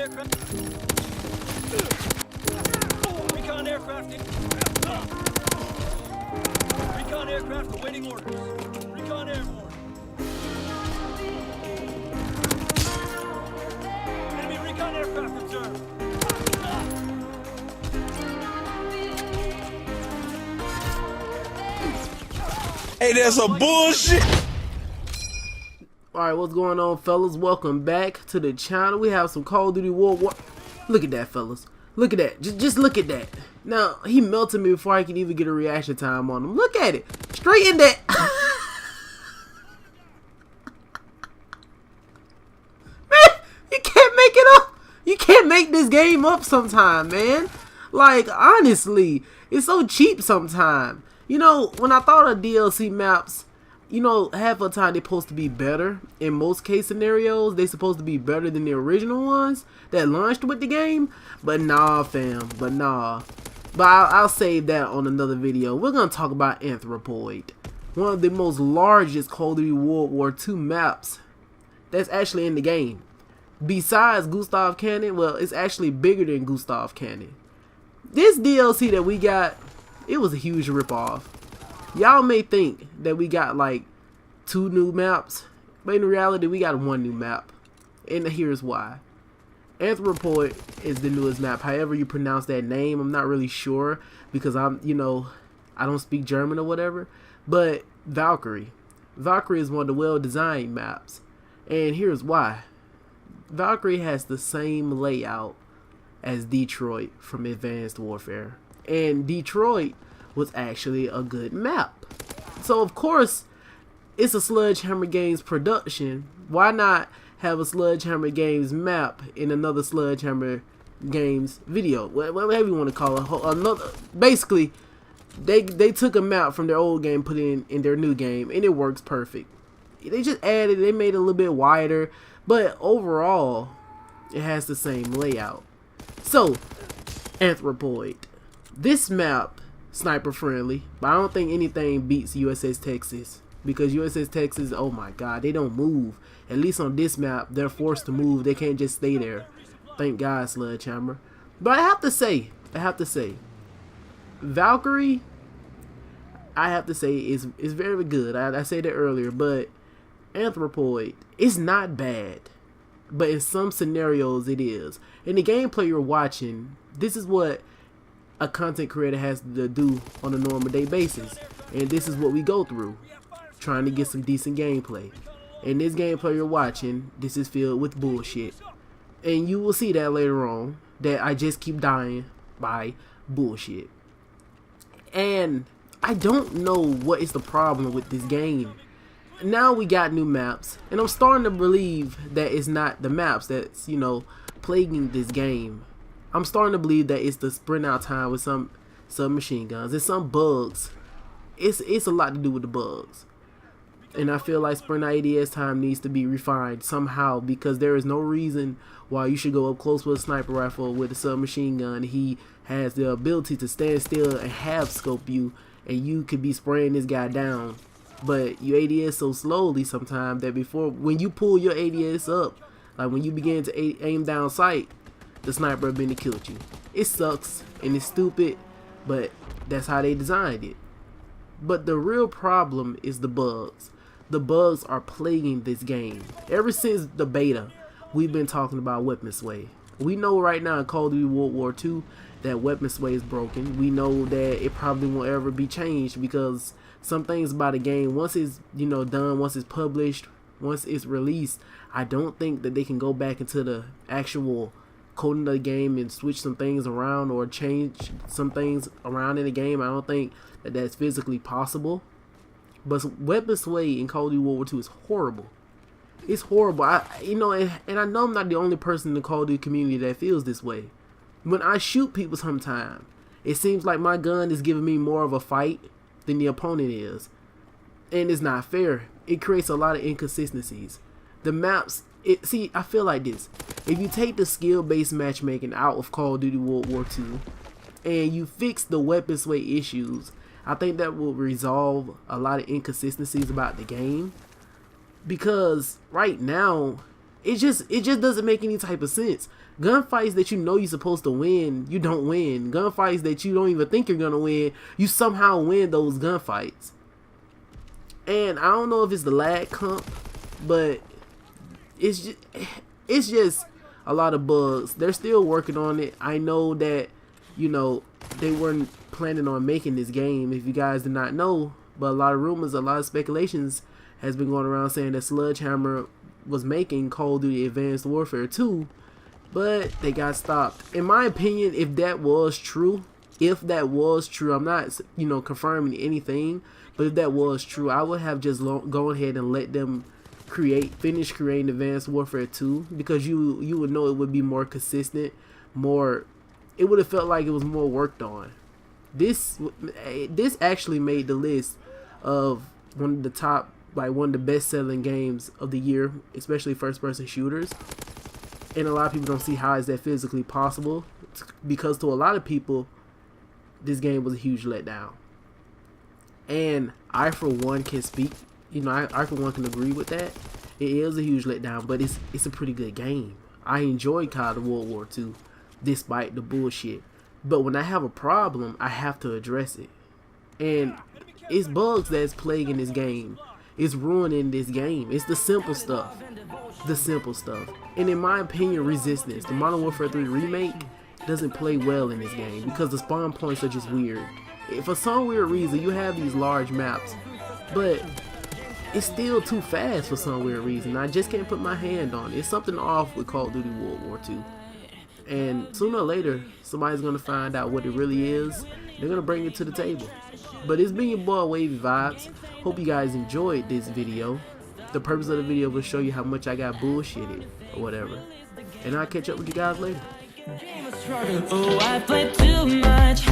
aircraft. Recon aircraft. Recon aircraft awaiting orders. Recon airborne. Enemy recon aircraft observed. Hey, that's some bullshit. Alright, what's going on, fellas? Welcome back to the channel. We have some Call of Duty World War. Look at that, fellas. Look at that. Just look at that. Now, he melted me before I could even get a reaction time on him. Look at it. Straight in that. Man, you can't make it up. You can't make this game up sometime, man. Like, honestly, it's so cheap sometime. You know, when I thought of DLC maps, you know, half of the time they're supposed to be better. In most case scenarios, they're supposed to be better than the original ones that launched with the game. But nah, fam. But nah. But I'll save that on another video. We're going to talk about Anthropoid. One of the most largest Call of Duty World War II maps that's actually in the game. Besides Gustav Cannon, well, it's actually bigger than Gustav Cannon. This DLC that we got, it was a huge ripoff. Y'all may think that we got like 2 new maps, but in reality we got 1 new map. And here's why. Anthropoid is the newest map. However you pronounce that name, I'm not really sure because I don't speak German or whatever. But Valkyrie is one of the well-designed maps. And here's why. Valkyrie has the same layout as Detroit from Advanced Warfare. And Detroit was actually a good map. So of course, it's a Sledgehammer Games production. Why not have a Sledgehammer Games map in another Sledgehammer Games video? Whatever you want to call it. Basically, they took a map from their old game, put it in their new game, and it works perfect. They just added, they made it a little bit wider, but overall, it has the same layout. So, Anthropoid. This map, sniper friendly, but I don't think anything beats USS Texas, because USS Texas, oh my god, they don't move. At least on this map, they're forced to move. They can't just stay there. Thank God, Sledgehammer. But I have to say, Valkyrie, I have to say, is very good. I said that earlier, but Anthropoid, it's not bad, but in some scenarios it is. In the gameplay you're watching, this is what a content creator has to do on a normal day basis, and this is what we go through, trying to get some decent gameplay. In this gameplay you're watching, this is filled with bullshit, and you will see that later on, that I just keep dying by bullshit. And I don't know what is the problem with this game. Now we got new maps, and I'm starting to believe that it's not the maps that's, you know, plaguing this game. I'm starting to believe that it's the sprint out time with some submachine guns and some bugs. It's a lot to do with the bugs. And I feel like sprint ADS time needs to be refined somehow, because there is no reason why you should go up close with a sniper rifle with a submachine gun. He has the ability to stand still and half scope you, and you could be spraying this guy down. But you ADS so slowly sometimes that when you pull your ADS up, like when you begin to aim down sight, the sniper have been killed you. It sucks and it's stupid, but that's how they designed it. But the real problem is the bugs. The bugs are plaguing this game. Ever since the beta, we've been talking about weapon sway. We know right now in Call of Duty World War II that weapon sway is broken. We know that it probably won't ever be changed, because some things about a game, once it's, you know, done, once it's published, once it's released, I don't think that they can go back into the actual coding of the game and switch some things around or change some things around in the game. I don't think that that's physically possible. But weapon sway in Call of Duty World War II is horrible. It's horrible. And I know I'm not the only person in the Call of Duty community that feels this way. When I shoot people sometimes, it seems like my gun is giving me more of a fight than the opponent is. And it's not fair. It creates a lot of inconsistencies. The maps, I feel like this. If you take the skill-based matchmaking out of Call of Duty World War II and you fix the weapon sway issues, I think that will resolve a lot of inconsistencies about the game. Because right now, it just doesn't make any type of sense. Gunfights that you know you're supposed to win, you don't win. Gunfights that you don't even think you're gonna win, you somehow win those gunfights. And I don't know if it's the lag comp, but it's just a lot of bugs. They're still working on it. I know that, you know, they weren't planning on making this game, if you guys did not know, but a lot of rumors, a lot of speculations has been going around saying that Sledgehammer was making Call of Duty Advanced Warfare 2, but they got stopped. In my opinion, if that was true, I'm not, you know, confirming anything, but if that was true, I would have just gone ahead and let them finish creating Advanced Warfare 2, because you would know it would be more consistent, it would have felt like it was more worked on. This actually made the list of one of the top, like one of the best-selling games of the year, especially first-person shooters. And a lot of people don't see how is that physically possible, because to a lot of people, this game was a huge letdown. And I, for one, can speak. You know, I for one can agree with that. It is a huge letdown, but it's a pretty good game. I enjoyed COD WWII, despite the bullshit. But when I have a problem, I have to address it. And it's bugs that's plaguing this game. It's ruining this game. It's the simple stuff. The simple stuff. And in my opinion, Resistance, the Modern Warfare 3 remake, doesn't play well in this game because the spawn points are just weird. For some weird reason, you have these large maps, but it's still too fast for some weird reason. I just can't put my hand on it. It's something off with Call of Duty World War II. And sooner or later, somebody's going to find out what it really is. They're going to bring it to the table. But it's been your boy, Wavy Vibes. Hope you guys enjoyed this video. The purpose of the video was to show you how much I got bullshitted or whatever. And I'll catch up with you guys later. Oh, I play too much.